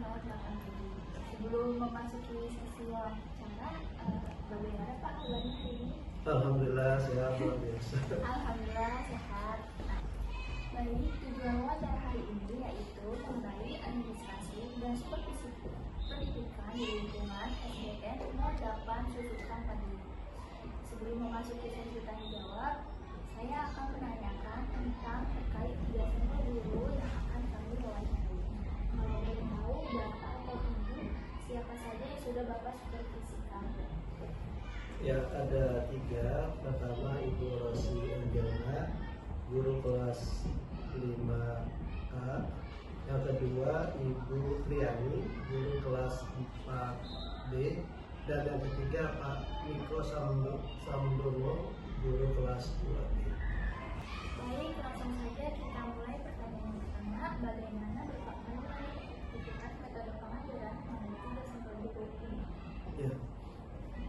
1987. Sebelum memasuki sesi wawancara, bagaimana Pak kabarnya hari ini? Alhamdulillah sehat, luar biasa. Alhamdulillah sehat. Nah, baik, tujuan wawancara hari ini yaitu mengenai administrasi dan supervisi pendidikan di lingkungan SDN 08 Susukan Padi. Sebelum memasuki sesi tanya jawab, saya akan menanyakan tentang terkait 3 sampel guru yang akan kami wawancarai. Kalau boleh tahu, Bapak atau Ibu, siapa saja yang sudah Bapak supervisikan? Ya, ada 3. Pertama Ibu Rosi Angelina, guru kelas 5A. Yang kedua Ibu Triani, guru kelas 4B. Dan yang ketiga Pak Niko Samdono, guru kelas 2B. Baik, langsung saja kita mulai pertanyaan pertama. Bagaimana Bapak menentukan metode pengajaran mengenai 3 sampel guru ini? Ya,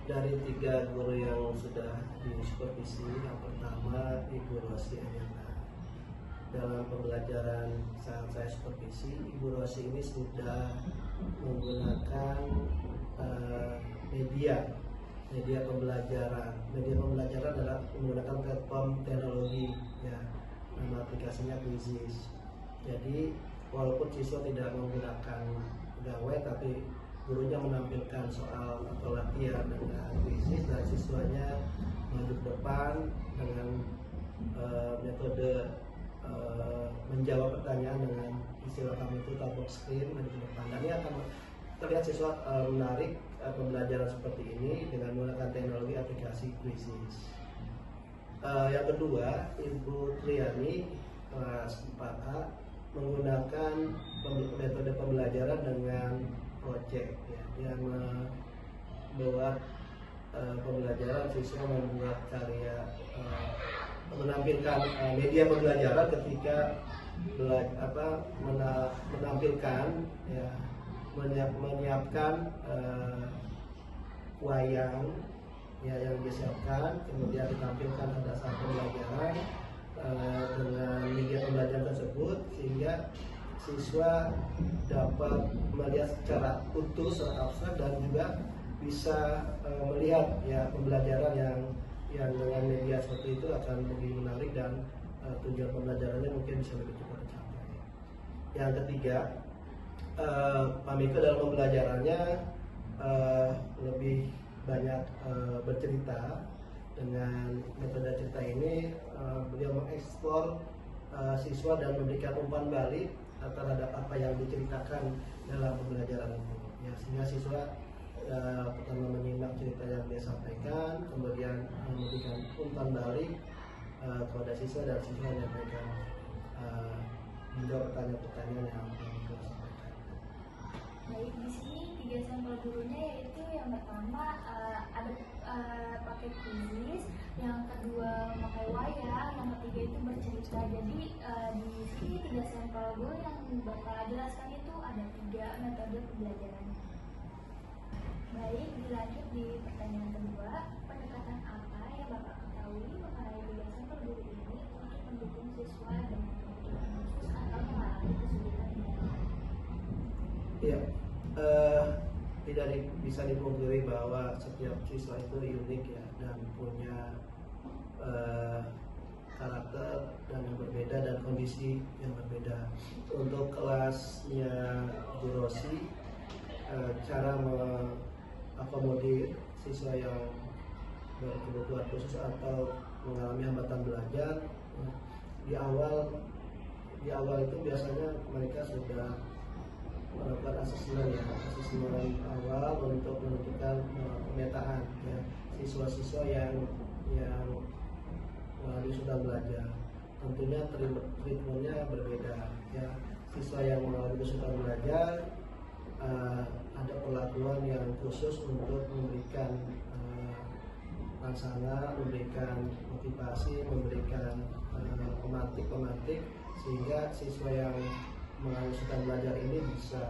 dari 3 guru yang sudah disupervisi, yang pertama Ibu Rosi Angelina. Dalam pembelajaran saat saya supervisi, Ibu Rosi ini sudah menggunakan media pembelajaran. Media pembelajaran adalah menggunakan platform teknologi, ya, nama aplikasinya Quizizz. Jadi walaupun siswa tidak menggunakan gawai, tapi gurunya menampilkan soal atau latihan dengan Quizizz dan siswanya maju ke depan dengan metode menjawab pertanyaan dengan istilah kami itu tabok screen maju ke depan. Dan ini akan terlihat siswa menarik pembelajaran seperti ini dengan menggunakan teknologi aplikasi Quizizz. Yang kedua, Ibu Triani kelas 4A menggunakan metode pembelajaran dengan project, ya. Dia membuat pembelajaran, siswa membuat karya, menampilkan media pembelajaran ketika menampilkan, ya, menyiapkan wayang, ya, yang disiapkan, kemudian ditampilkan pada saat pembelajaran dengan media pembelajaran tersebut, sehingga siswa dapat melihat secara utuh, secara abstrak, dan juga bisa melihat, ya, pembelajaran yang dengan media seperti itu akan lebih menarik dan tujuan pembelajarannya mungkin bisa lebih cepat tercapai. Yang ketiga, Pak Miko dalam pembelajarannya lebih banyak bercerita. Dengan metode cerita ini beliau mengeksplor siswa dan memberikan umpan balik terhadap apa yang diceritakan dalam pembelajaran itu, ya, sehingga siswa pertama menyimak cerita yang dia sampaikan, kemudian memberikan umpan balik kepada siswa, dan siswa menyampaikan menjawab pertanyaan-pertanyaan yang dia sampaikan. Baik, di sini 3 sampel gurunya yaitu yang pertama ada pakai Quizizz, yang kedua memakai wayang, yang ketiga itu bercerita. Jadi di sini 3 sampel guru yang Bapak jelaskan itu ada 3 metode pembelajaran. Baik, dilanjut di pertanyaan kedua, pendekatan apa yang Bapak ketahui mengenai 3 sampel guru ini untuk mendukung siswa dengan kebutuhan khusus atau mengalami kesulitan belajar? Ya, tidak bisa dipungkiri bahwa setiap siswa itu unik, ya, dan punya karakter dan yang berbeda dan kondisi yang berbeda. Untuk kelasnya Bu Rosi, cara mengakomodir siswa yang berkebutuhan khusus atau mengalami hambatan belajar, di awal itu biasanya mereka sudah melakukan asesmen awal untuk menentukan pemetaan, ya, siswa-siswa yang sudah belajar. Tentunya treatmentnya berbeda, ya. Siswa yang mengalami kesulitan belajar ada perlakuan yang khusus untuk memberikan laksana, memberikan motivasi, memberikan pemantik sehingga siswa yang mengalami kesulitan belajar ini bisa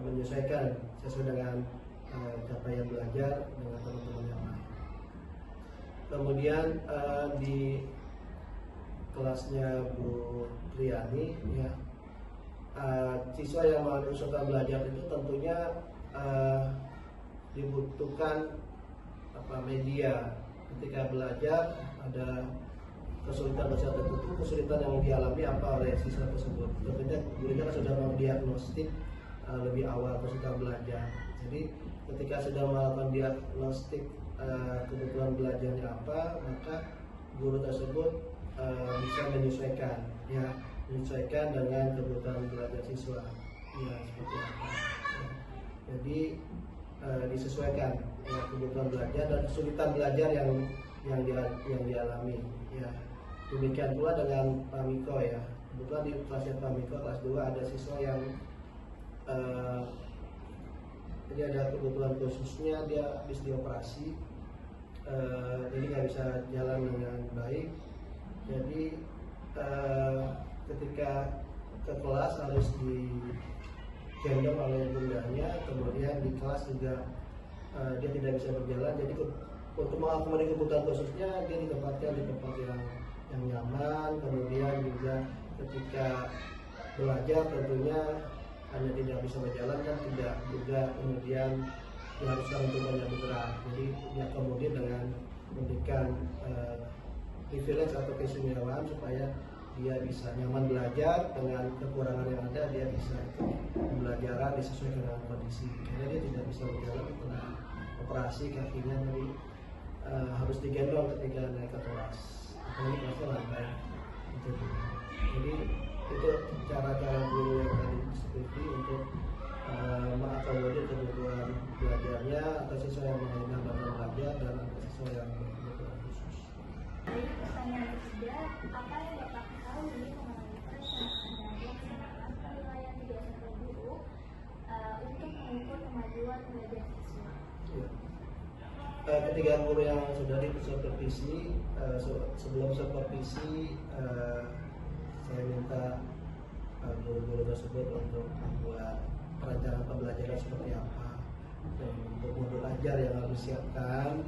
menyesuaikan sesuai dengan capaian belajar dengan teman-teman yang lain. Kemudian di kelasnya Bu Triani, ya, siswa yang mengikuti usaha belajar itu tentunya dibutuhkan media. Ketika belajar ada kesulitan tertentu, kesulitan yang dialami apa oleh siswa tersebut. Tentunya gurunya kan sudah mendiagnostik lebih awal kesulitan belajar. Jadi ketika sudah melakukan diagnostik kebutuhan belajarnya apa, maka guru tersebut bisa menyesuaikan dengan kebutuhan belajar siswa. Ya, seperti apa. Jadi disesuaikan dengan kebutuhan belajar dan kesulitan belajar yang dialami. Ya, demikian pula dengan Pak Miko ya. Kebetulan di kelasnya Pak Miko kelas 2 ada siswa yang jadi ada kebutuhan khususnya, dia habis dioperasi, jadi nggak bisa jalan dengan baik. Jadi ketika ke kelas harus digendong oleh bundanya, kemudian di kelas juga dia tidak bisa berjalan. Jadi untuk mengakomodir kebutuhan khususnya dia ditempatkan di tempat yang nyaman. Kemudian juga ketika belajar tentunya hanya tidak bisa berjalan dan tidak juga kemudian diharuskan untuk banyak bergerak. Jadi diakomodir dengan memberikan privilege atau keistimewaan supaya dia bisa nyaman belajar dengan kekurangan yang ada, dia bisa pembelajaran disesuaikan dengan kondisi. Karena dia tidak bisa berjalan karena operasi kakinya, jadi harus digendong ketika naik ke kelas. Apalagi kelasnya lantai. Jadi itu cara-cara guru yang tadi disebut untuk mengakomodir kebutuhan belajarnya atau siswa yang mengalami hambatan belajar dan atau siswa yang berkebutuhan khusus. Jadi pertanyaan ketiga, apa yang Bapak ketahui mengenai perencanaan dan pelaksanaan penilaian kebiasaan guru untuk mengukur kemajuan belajar siswa? Ya. Ketiga guru yang sudah disupervisi, sebelum supervisi saya minta guru-guru tersebut untuk membuat perencanaan pembelajaran seperti apa dan untuk modul ajar yang harus disiapkan.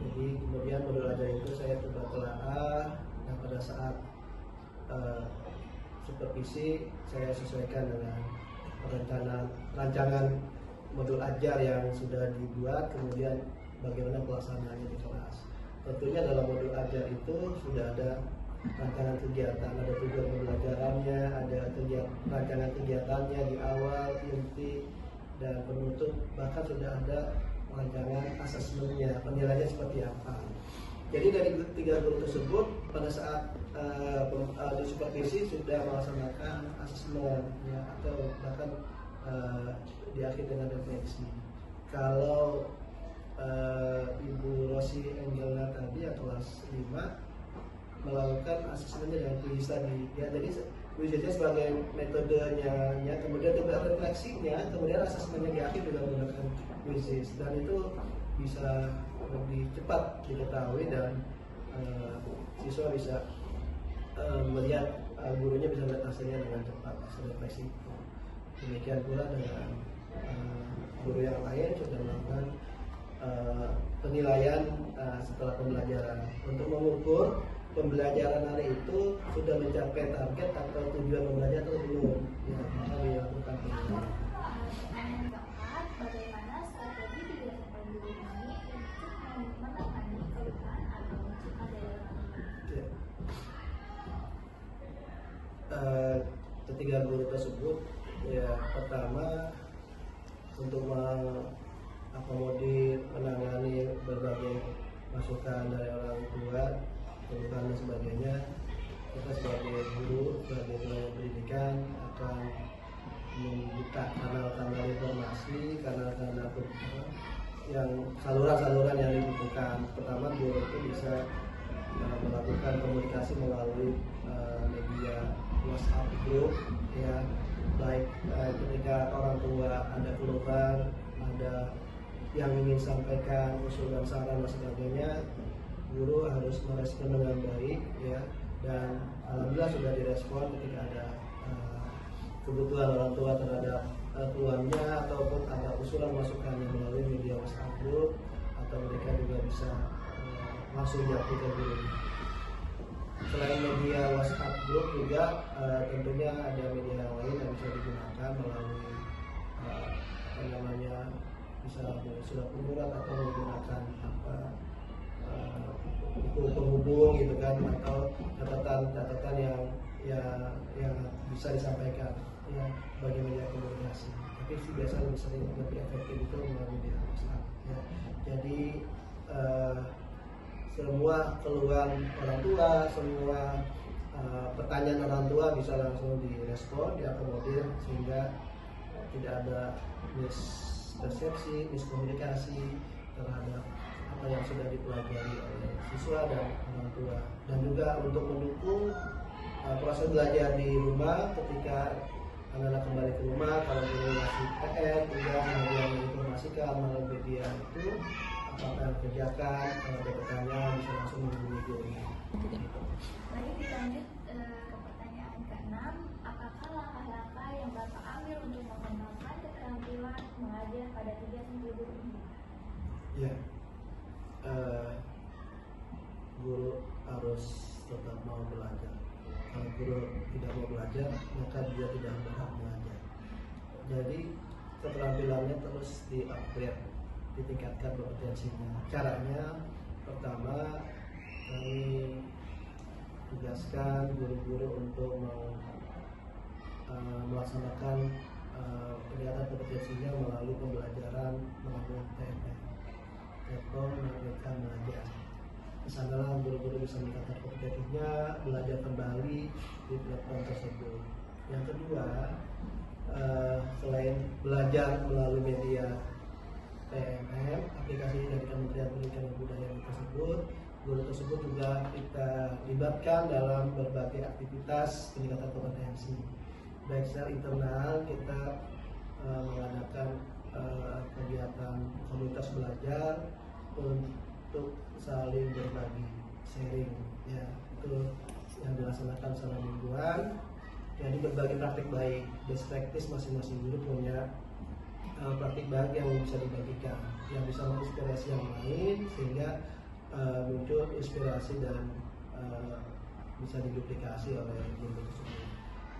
Jadi kemudian modul ajar itu saya coba telaah dan pada saat supervisi saya sesuaikan dengan rancangan modul ajar yang sudah dibuat, kemudian bagaimana pelaksanaannya di kelas. Tentunya dalam modul ajar itu sudah ada rancangan kegiatan, ada tujuan pembelajarannya, ada rancangan kegiatannya di awal, inti, dan penutup, bahkan sudah ada rancangan asesmennya, penilaiannya seperti apa. Jadi dari tiga guru tersebut pada saat di supervisi sudah melaksanakan asesmen ya, atau bahkan diakhiri dengan refleksi. Kalau Ibu Rosi Angelina tadi ya kelas 5 melakukan asesmennya dengan quiz tadi ya, jadi quiznya sebagai metodenya ya, kemudian juga refleksinya, kemudian asesmennya di akhir juga menggunakan quizzes, dan itu bisa lebih cepat diketahui dan siswa bisa melihat, gurunya bisa melihat hasilnya dengan cepat, hasil refleksi. Demikian pula dengan guru yang lain sudah melakukan penilaian setelah pembelajaran untuk mengukur pembelajaran hari itu sudah mencapai target atau tujuan pembelajaran atau belum ya, maka dilakukan penilaian. Pertanyaan keempat, bagaimana strategi kebiasaan guru ini untuk menangani keluhan atau mencegah daya ya. Ketiga guru tersebut ya, pertama untuk mengakomodir, menangani berbagai masukan dari orang tua, keluhan dan sebagainya, kita sebagai guru, sebagai tenaga pendidikan akan membuka kanal-kanal informasi, kanal-kanal yang saluran-saluran yang dibutuhkan. Pertama, guru itu bisa melakukan komunikasi melalui media WhatsApp group ya, baik ketika orang tua ada keluhan, ada yang ingin sampaikan usulan, saran dan sebagainya, guru harus merespon dengan baik ya, dan alhamdulillah sudah direspon ketika ada kebutuhan orang tua terhadap keluhannya ataupun ada usulan masukannya melalui media WhatsApp group, atau mereka juga bisa langsung jawab ke guru. selain media WhatsApp grup juga tentunya ada media yang lain yang bisa digunakan melalui apa namanya, bisa surat pengurat atau menggunakan buku penghubung gitu kan, atau catatan yang bisa disampaikan ya bagi media komunikasi. Tapi biasa lebih sering lebih efektif itu melalui media WhatsApp ya. Jadi semua keluhan orang tua, semua pertanyaan orang tua bisa langsung direspon, diakomodir, sehingga tidak ada mispersepsi, miskomunikasi terhadap apa yang sudah dipelajari oleh siswa dan orang tua. Dan juga untuk mendukung proses belajar di rumah ketika anak-anak kembali ke rumah, kalau guru masih PR juga kemudian menginformasikan melalui media itu apa yang dikerjakan. Kalau ada pertanyaan bisa langsung menghubungi gurunya. Baik, dilanjut ke pertanyaan ke-6. Apakah langkah-langkah yang Bapak ambil untuk mengembangkan keterampilan mengajar pada 3-10 guru ini? Ya, guru harus tetap mau belajar. Kalau guru tidak mau belajar, maka dia tidak berhak mengajar. Jadi keterampilannya terus di-upgrade, ditingkatkan kompetensinya. Caranya pertama, kami tugaskan guru-guru untuk melaksanakan peningkatan kompetensinya melalui pembelajaran melalui TMM atau menargetkan belajar. Di sanalah guru-guru bisa meningkatkan kompetensinya, belajar kembali di platform tersebut. Yang kedua, selain belajar melalui media PMM, aplikasi dari Kementerian Pendidikan dan Kebudayaan tersebut, guru tersebut juga kita libatkan dalam berbagai aktivitas peningkatan kompetensi. Baik secara internal, kita mengadakan kegiatan komunitas belajar untuk saling berbagi, sharing, ya itu yang dilaksanakan selama mingguan. Jadi berbagi praktik baik, best practice, masing-masing guru punya praktik baik yang bisa dibagikan, yang bisa menginspirasi yang lain, sehingga muncul inspirasi dan bisa diduplikasi oleh guru tersebut.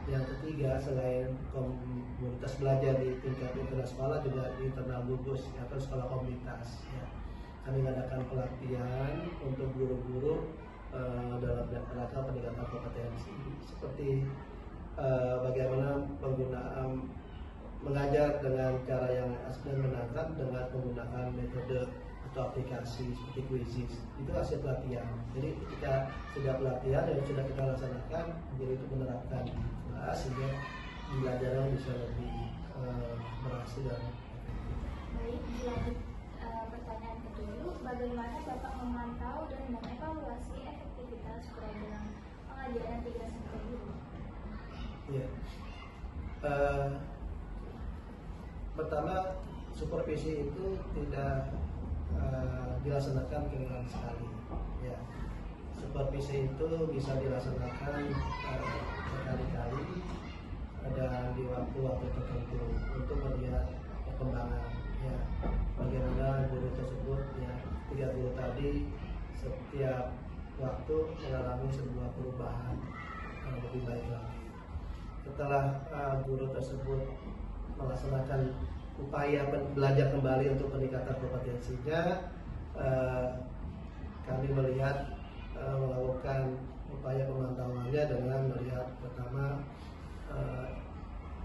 Yang ketiga, selain komunitas belajar di tingkat internal sekolah, juga di internal gugus atau sekolah komunitas ya. Kami mengadakan pelatihan untuk guru-guru dalam rangka peningkatan kompetensi, seperti bagaimana penggunaan mengajar dengan cara yang asli dan menangkap dengan menggunakan metode atau aplikasi seperti Quizzes. Itu hasil pelatihan. Jadi ketika sudah pelatihan dan sudah kita laksanakan, guru itu menerapkan di kelas sehingga pembelajaran bisa lebih berhasil dan efektif. Baik, dilanjut pertanyaan ke-7. Bagaimana Bapak memantau dan mengevaluasi efektivitas program pengajaran 3-10 guru? Ya. Pertama, supervisi itu tidak dilaksanakan keliling sekali. Ya, supervisi itu bisa dilaksanakan berkali-kali dan di waktu-waktu tertentu untuk melihat perkembangan. Ya, bagaimana guru tersebut, ya 3 guru tadi setiap waktu mengalami sebuah perubahan yang lebih baik lagi. Setelah guru tersebut melaksanakan upaya belajar kembali untuk peningkatan kompetensinya, kami melihat melakukan upaya pemantauannya dengan melihat pertama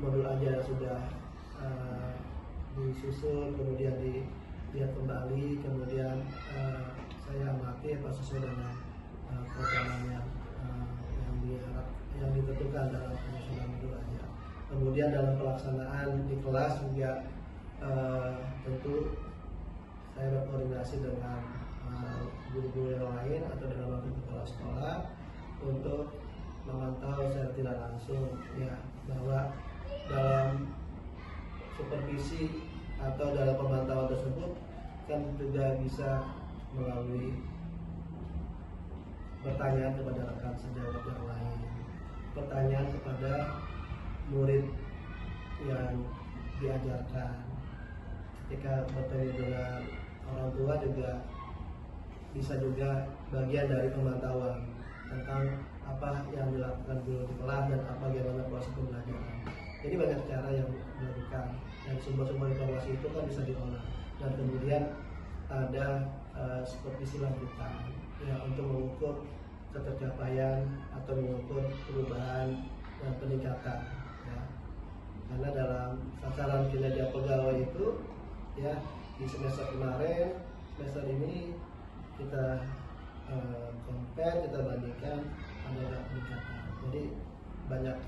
modul ajar sudah disusun, kemudian dilihat kembali, kemudian saya amati apa sesuai dengan program yang ditentukan dalam penyusunan modul ajar. Kemudian dalam pelaksanaan di kelas juga tentu saya berkoordinasi dengan guru-guru yang lain atau dengan wakil kepala sekolah untuk memantau secara tidak langsung ya bahwa dalam supervisi atau dalam pemantauan tersebut kan juga bisa melalui pertanyaan kepada rekan sejawat yang lain, pertanyaan kepada murid yang diajarkan. Ketika bertemu dengan orang tua juga bisa juga bagian dari pemantauan tentang apa yang dilakukan guru di kelas dan apa bagaimana proses pembelajaran. Jadi banyak cara yang dilakukan dan sumber-sumber informasi itu kan bisa diolah dan kemudian ada supervisi lanjutan ya untuk mengukur ketercapaian atau mengukur perubahan dan peningkatan ya. Karena dalam sasaran kinerja pegawai itu ya di semester kemarin, semester ini kita compare, kita bandingkan ada peningkatan. Jadi banyak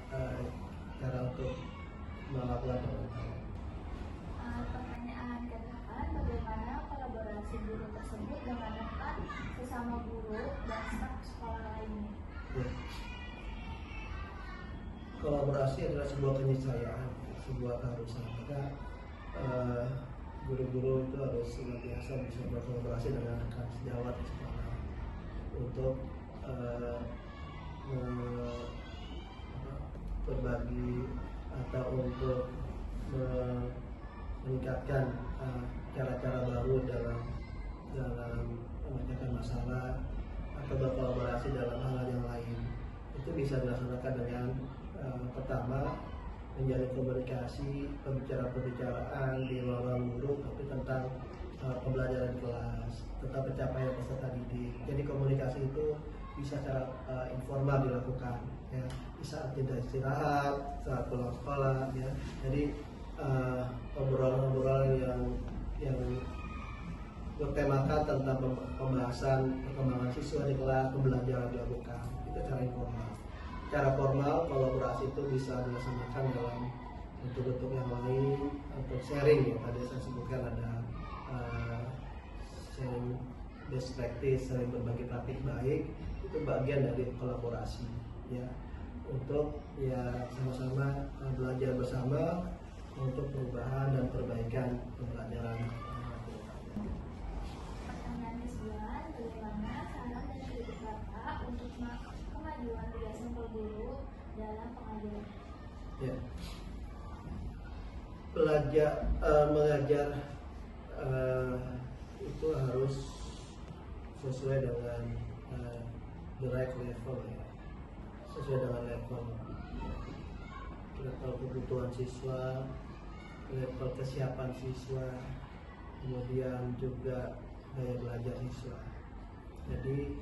cara untuk melakukan pemantauan. Pertanyaan ke-8, bagaimana kolaborasi guru tersebut dengan rekan sesama guru dan staf sekolah lainnya? Ya. Kolaborasi adalah sebuah keniscayaan, sebuah keharusan. Maka guru-guru itu harus senantiasa bisa berkolaborasi dengan rekan sejawat di sekolah untuk berbagi atau untuk meningkatkan cara-cara baru dalam memecahkan masalah atau berkolaborasi dalam hal yang lain. Itu bisa dilaksanakan dengan pertama menjalin komunikasi, pembicaraan di ruang guru, tapi tentang pembelajaran di kelas, tentang pencapaian peserta didik. Jadi komunikasi itu bisa secara informal dilakukan, ya, di saat jeda istirahat, saat pulang sekolah, ya. Jadi obrolan-obrolan yang bertemakan tentang pembahasan perkembangan siswa di kelas, pembelajaran dilakukan. Itu cara informal. Cara formal, kolaborasi itu bisa dilaksanakan dalam bentuk-bentuk yang lain untuk sharing ya. Tadi saya sebutkan ada sharing best practice, sharing berbagi praktik baik, itu bagian dari kolaborasi ya, untuk ya sama-sama belajar bersama untuk perubahan dan perbaikan pembelajaran. Pertanyaan ke-9, bagaimana saran dan kritik Bapak untuk kemajuan tiga sampel guru dalam pengajaran? Ya. Mengajar itu harus sesuai dengan the right level ya, sesuai dengan level kebutuhan siswa, level kesiapan siswa, kemudian juga daya belajar siswa. Jadi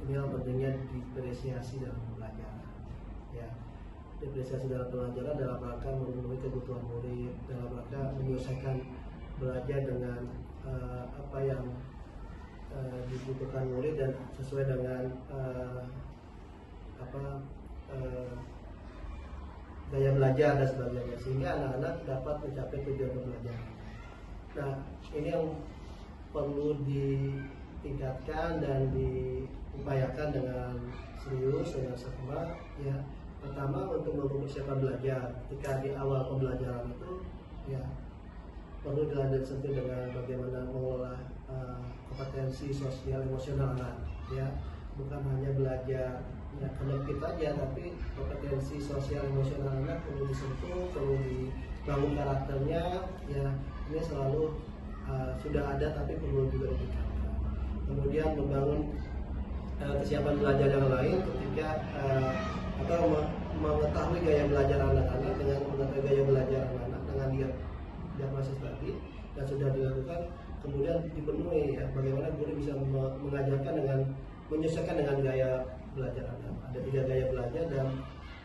ini yang pentingnya diferensiasi dalam pembelajaran ya. Diferensiasi dalam pembelajaran dalam rangka memenuhi kebutuhan murid, dalam rangka menyelesaikan belajar dengan apa yang dibutuhkan murid dan sesuai dengan gaya belajar dan sebagainya, sehingga anak-anak dapat mencapai tujuan pembelajaran. Nah, ini yang perlu ditingkatkan dan diupayakan dengan serius, dengan seksama ya. Pertama, untuk mempersiapkan belajar ketika di awal pembelajaran itu ya perlu dilanjutkan dengan bagaimana mengelola kompetensi sosial emosional anak ya, bukan hanya belajar ya konektif aja, tapi kompetensi sosial emosional anak perlu disentuh, perlu dibangun karakternya ya. Ini selalu sudah ada tapi perlu juga ditingkatkan. Kemudian membangun kesiapan belajar yang lain ketika atau mengetahui gaya belajar anak-anak, dengan mengetahui gaya belajar anak-anak dengan diagnosis tadi dan sudah dilakukan, kemudian dipenuhi ya, bagaimana guru bisa mengajarkan dengan menyesuaikan dengan gaya belajar anak. Ada 3 gaya belajar dan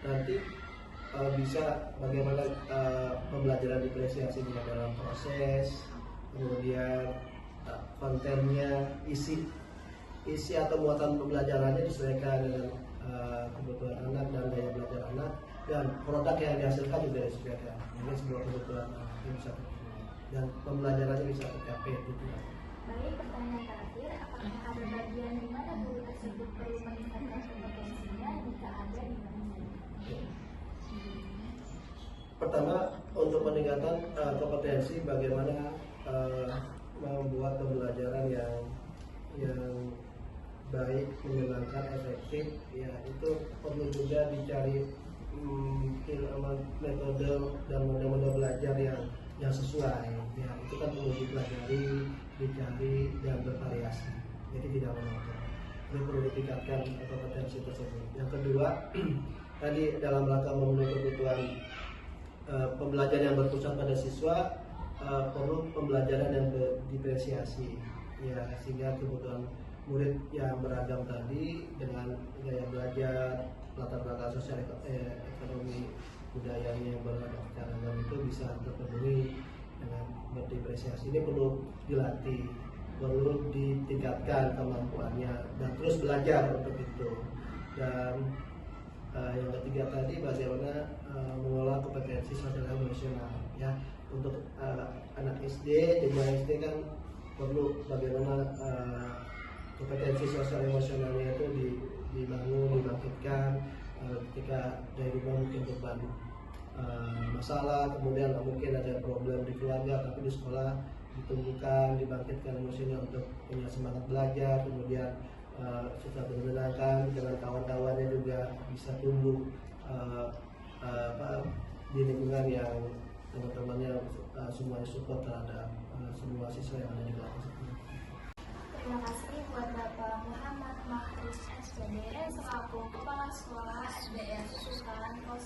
nanti bisa bagaimana pembelajaran diferensiasi dalam proses, kemudian kontennya, isi atau muatan pembelajarannya disesuaikan dengan kebutuhan anak dan gaya belajar anak, dan produk yang dihasilkan juga disesuaikan. Ini sebuah kebutuhan yang bisa terpenuhi dan pembelajarannya bisa tercapai tujuan. Baik, pertanyaan terakhir, apakah ada bagian di mana guru tersebut perlu meningkatkan kompetensinya? Jika ada, di mana saja? Pertama, untuk peningkatan kompetensi bagaimana membuat pembelajaran yang baik, menyenangkan, efektif ya, itu perlu juga dicari metode dan model-model belajar yang sesuai ya. Itu kan perlu dipelajari, dicari dan bervariasi, jadi tidak monoton. Ini perlu ditingkatkan kompetensi tersebut. Yang kedua, tadi dalam rangka memenuhi kebutuhan pembelajaran yang berpusat pada siswa, perlu pembelajaran yang berdiferensiasi, ya, sehingga kebutuhan murid yang beragam tadi dengan gaya belajar, latar belakang sosial ekonomi budayanya yang beragam secara agama itu bisa terpenuhi dengan berdiferensiasi. Ini perlu dilatih, perlu ditingkatkan kemampuannya dan terus belajar untuk itu. Dan yang ketiga tadi bagaimana mengelola kompetensi sosial emosional, ya, untuk anak SD, jenjang SD kan perlu bagaimana kompetensi sosial emosionalnya itu dibangun, dibangkitkan ketika dari rumah mungkin beban masalah, kemudian mungkin ada problem di keluarga, tapi di sekolah ditumbuhkan, dibangkitkan emosinya untuk punya semangat belajar, kemudian susah menyenangkan dengan kawan-kawannya juga bisa tumbuh di lingkungan yang teman-temannya semuanya support terhadap semua siswa yang ada di kelas. Terima kasih buat Bapak Muhammad Mahrus SPD selaku Kepala Sekolah SDN Sukaran 08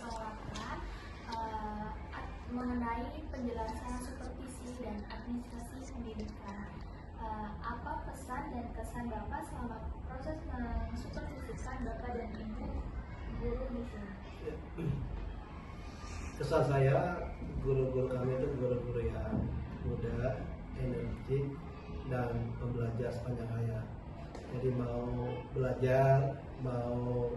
mengenai penjelasan supervisi dan administrasi pendidikan. Apa pesan dan kesan Bapak selama proses mensupervisikan Bapak dan Ibu guru di sini? Kesan saya, guru-guru kami itu guru-guru yang muda, energik, dan pembelajar sepanjang hayat. Jadi mau belajar, mau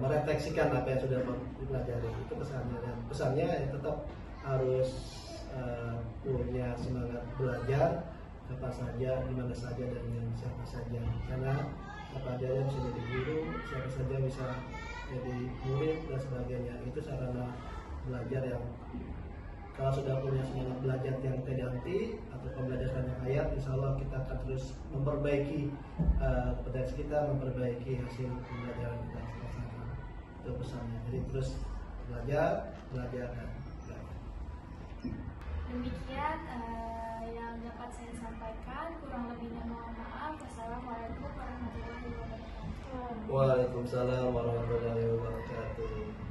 merefleksikan apa yang sudah dipelajari, itu pesannya. Dan pesannya ya tetap harus punya semangat belajar, kapan saja, di mana saja, dan dengan siapa saja. Karena apa aja yang bisa jadi guru, siapa saja bisa jadi murid dan sebagainya. Itu sarana belajar yang kalau sudah punya semangat belajar yang tidak atau pembelajaran yang hayat, insya Allah kita akan terus memperbaiki kompetensi kita, memperbaiki hasil pembelajaran kita. Itu pesannya. Jadi terus belajar dan belajar. Demikian yang dapat saya sampaikan. Kurang lebihnya mohon maaf. Wassalamualaikum warahmatullahi wabarakatuh. Waalaikumsalam warahmatullahi wabarakatuh.